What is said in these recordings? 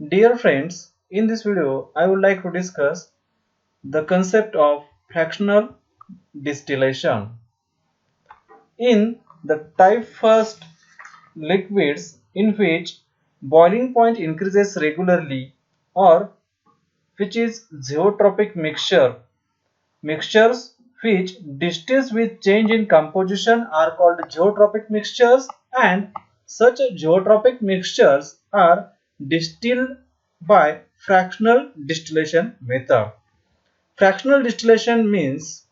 Dear friends, in this video I would like to discuss the concept of fractional distillation. In the type first liquids in which boiling point increases regularly or which is zeotropic mixtures which distills with change in composition are called geotropic mixtures, and such geotropic mixtures are distilled by fractional distillation method. Fractional distillation means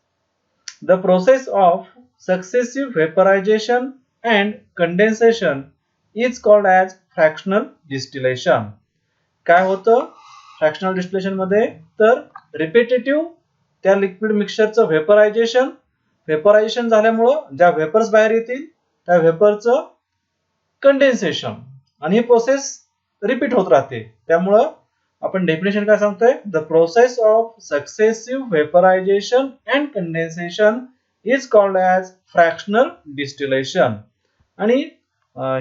the process of successive vaporization and condensation is called as fractional distillation. काय होतं fractional distillation मध्ये, तर repetitive त्या liquid मिक्सचरचं व्हेपरायझेशन झाल्यामुळं ज्या vapours बाहेर येतील त्या व्हेपरचं कंडेन्सेशन, आणि ही प्रोसेस रिपीट होत राहते. त्यामुळं आपण डेफिनेशन काय सांगतोय, the process of successive vaporization and condensation is called as fractional distillation. आणि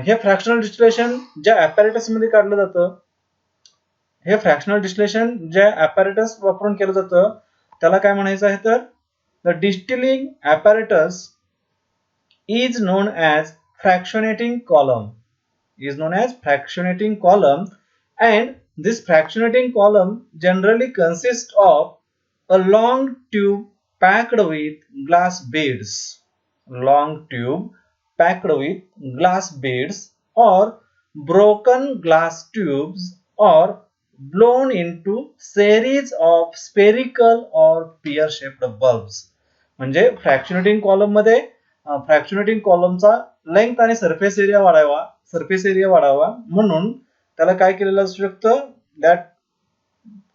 हे फ्रॅक्शनल डिस्टिलेशन ज्या ॲपॅरेटस मध्ये काढलं जातं, हे फ्रॅक्शनल डिस्टिलेशन ज्या ॲपॅरेटस वापरून केलं जातं त्याला काय म्हणायचं आहे, तर the distilling apparatus is non as fractionating column, and this fractionating column generally consists of a long tube packed with glass beads or broken glass tubes or blown into series of spherical or pear shaped bulbs. म्हणजे fractionating column मध्ये fractionating कॉलमचा length आणि surface area वाढावा म्हणून त्याला काय केलेलं असू शकतं, that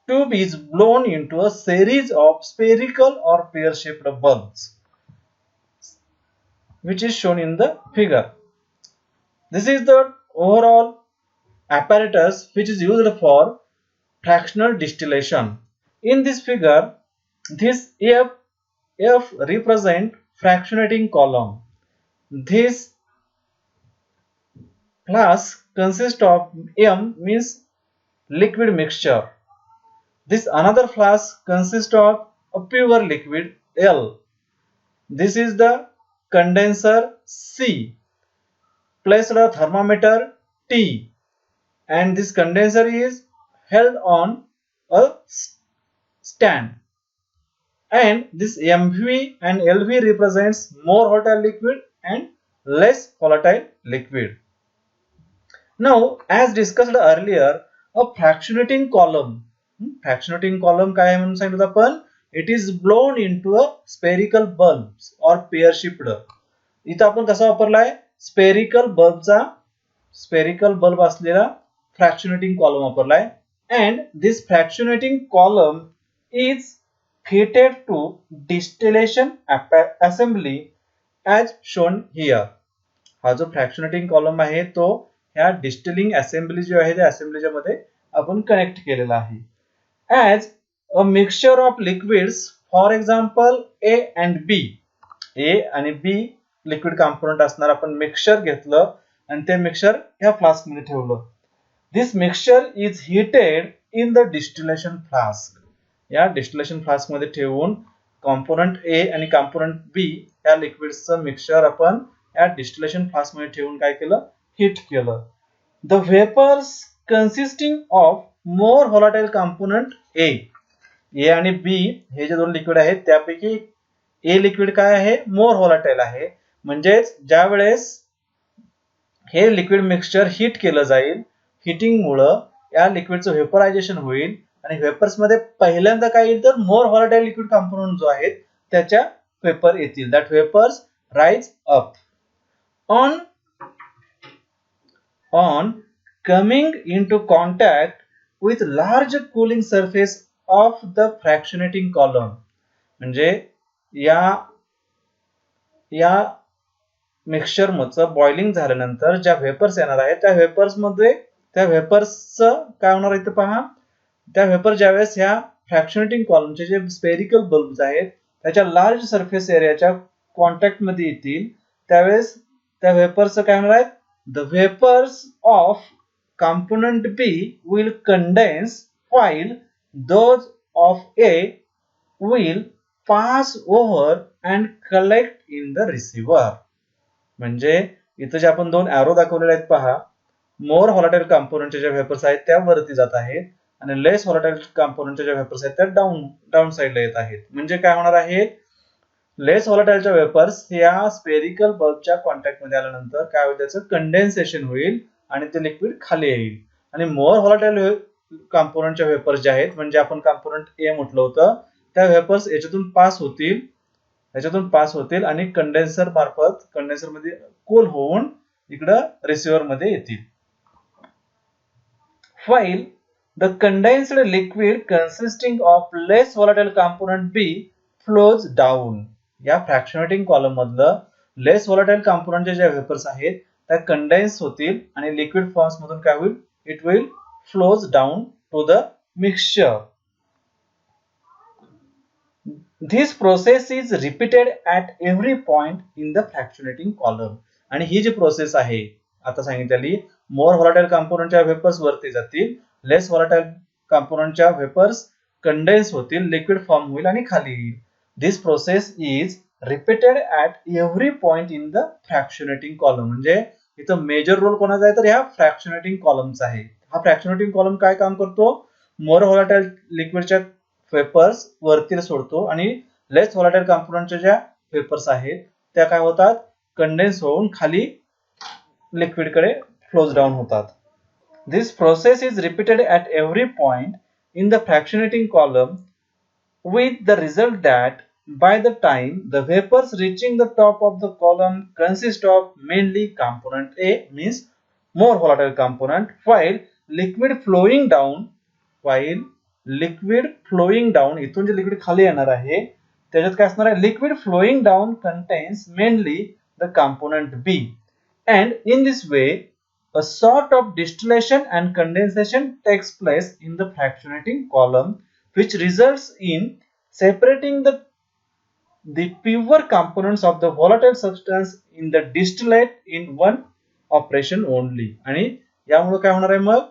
tube is blown into a series of spherical or pear shaped bulbs which is shown in the figure. This is the overall apparatus which is used for fractional distillation. In this figure, this F represent fractionating column. This flask consists of M means liquid mixture. This another flask consists of a pure liquid L. This is the condenser C. Placed a thermometer T, and this condenser is held on a stand. And this MV and LV represents more volatile liquid and less volatile liquid. Now, as discussed earlier, a fractionating column काय आहे म्हणून सांगितलं आपण, it is blown into a spherical bulbs or pear shaped. इथं आपण कसा वापरलाय, spherical bulb असलेला फ्रॅक्शनेटिंग कॉलम वापरलाय. and this fractionating column is fitted to distillation assembly as shown here. हा जो फ्रॅक्शनेटिंग कॉलम आहे तो ह्या डिस्टिलिंग असेंब्ली जी आहे त्या असेंब्लीच्या मध्ये आपण कनेक्ट केलेला आहे. as a mixture of liquids, for example A and B, A आणि B लिक्विड कंपोनेंट असणार आपण मिक्सचर घेतलं आणि ते मिक्सचर ह्या फ्लास्क मध्ये ठेवलं. This mixture is heated in the distillation flask. या डिस्टिलेशन फ्लास्क मध्ये ठेवून कंपोनेंट A आणि कंपोनेंट B या लिक्विड्सचं मिक्सचर आपण या डिस्टिलेशन फ्लास्क मध्ये ठेवून काय केलं, हीट केलं. The vapours consisting of more volatile component A आणि B हे जे दोन लिक्विड आहेत त्यापैकी A लिक्विड काय आहे, मोर व्होलाटाइल आहे. म्हणजेच ज्या वेळेस हे लिक्विड मिक्सचर हीट केलं जाईल, हीटिंग मुळे या लिक्विडचं व्हेपरायझेशन होईल आणि व्हेपर्स मध्ये पहिल्यांदा काय येईल, तर मोर व्होलाटाइल लिक्विड कंपोनेंट जो आहे त्याच्या वेपर येतील. That vapours rise up on coming into contact with large cooling surface of the fractionating column. म्हणजे या मिक्सचर मधचं बॉइलिंग झाल्यानंतर ज्या वेपर्स येणार आहेत त्या वेपर्स मध्ये त्या वेपर्सचं काय होणार आहे ते पहा. त्या वेपर ज्यावेळेस ह्या फ्रॅक्शनेटिंग कॉलमचे जे स्पेरिकल बल्ब्स आहेत त्याच्या लार्ज सरफेस एरियाच्या कॉन्टॅक्ट मध्ये येतील त्यावेळेस त्या वेपर्सचं काय होणार आहे, the vapours of component B will condense while those of A will pass over and collect in the receiver. म्हणजे इथं जे आपण दोन एरो दाखवलेले आहेत पहा, मोर व्होलाटाइल कंपोनेंटचे जे वेपर्स आहेत त्या वरती जात आहेत आणि लेस व्होलाटाइल कंपोनेंटचे जे वेपर्स आहेत त्या डाऊन साइडला येत आहेत. म्हणजे काय होणार आहे, लेस व्होलाटाइलच्या वेपर्स या स्पेरिकल बल्बच्या कॉन्टॅक्ट मध्ये आल्यानंतर काय होईल, त्याचं कंडेन्सेशन होईल आणि ते लिक्विड खाली येईल. आणि मोर व्होलाटाइल कंपोनेंटच्या वेपर्स जे आहेत, म्हणजे आपण कंपोनेंट ए म्हटलं होतं, त्या वेपर्स याच्यातून पास होतील आणि कंडेन्सर मार्फत कंडेन्सर मध्ये कूल होऊन इकडे रिसीव्हर मध्ये येतील. While the condensed liquid consisting of less volatile component B flows down. या फ्रॅक्शनेटिंग कॉलम मधलं लेस व्होलाटाइल कंपोनेंटचे जे वेपर्स आहेत त्या कंडेन्स होतील आणि लिक्विड फॉर्म्स मधून काय होईल, it will flows down to the mixture. This process is repeated at every point in the fractionating column. आणि ही जी प्रोसेस आहे आता सांगितलेली, मोर व्होलाटाइल कंपोनेंटच्या वेपर्स वरती जातील, लेस व्होलाटाइल कंपोनेंटच्या वेपर्स कंडेन्स होतील, लिक्विड फॉर्म होईल आणि खाली येईल. This process is repeated at every point in the fractionating column. म्हणजे इथं मेजर रोल कोणाचा आहे, तर ह्या फ्रॅक्शनेटिंग कॉलमचा आहे. हा फ्रॅक्शनेटिंग कॉलम काय काम करतो, मोर व्होलाटाइल लिक्विडच्या वेपर्स वरती सोडतो आणि लेस व्होलाटाइल कंपोनेंटच्या ज्या वेपर्स आहेत त्या काय होतात, कंडेन्स होऊन खाली लिक्विड कडे फ्लोज डाऊन होतात. This process is repeated at every point in the fractionating column with the result that by the time the vapors reaching the top of the column consist of mainly component A, means more volatile component, while liquid flowing down इथून जे liquid खाली येणार आहे त्याच्यात काय असणार आहे, liquid flowing down contains mainly the component B, and in this way a sort of distillation and condensation takes place in the fractionating column, which results in separating the pure components of the volatile substance in the distillate in one operation only. आणि यामुळे काय होणार आहे, मग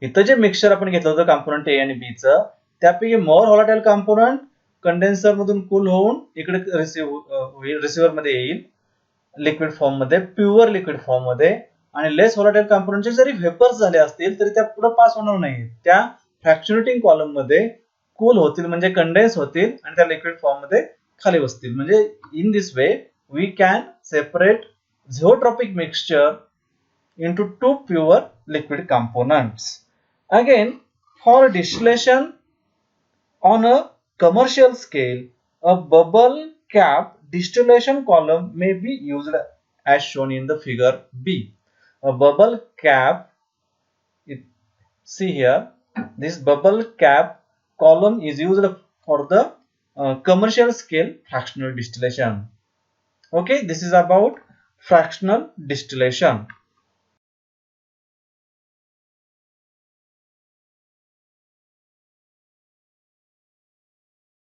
इथं जे mixture आपण घेतलं होतं कंपोनेंट ए आणि बी चं, त्यापैकी मोर व्होलाटाइल कंपोनेंट कंडेन्सर मधून कूल होऊन इकडे रिसीव्हर मध्ये येईल लिक्विड फॉर्म मध्ये, प्युअर लिक्विड फॉर्म मध्ये, आणि लेस व्होलाटाइल कंपोनेंटचे जरी वेपर्स झाले असतील तरी त्या पुढे पास होणार नाही, त्या फ्रॅक्शनेटिंग कॉलम मध्ये कूल होतील म्हणजे कंडेन्स होतील आणि त्या लिक्विड फॉर्म मध्ये खाली बसतील. म्हणजे in this way we can separate zeotropic mixture into two pure liquid components. Again, for distillation on a commercial scale, a bubble cap distillation column may be used as shown in the figure B. A bubble cap, see here, this bubble cap column is used for the commercial scale fractional distillation. Okay, this is about fractional distillation.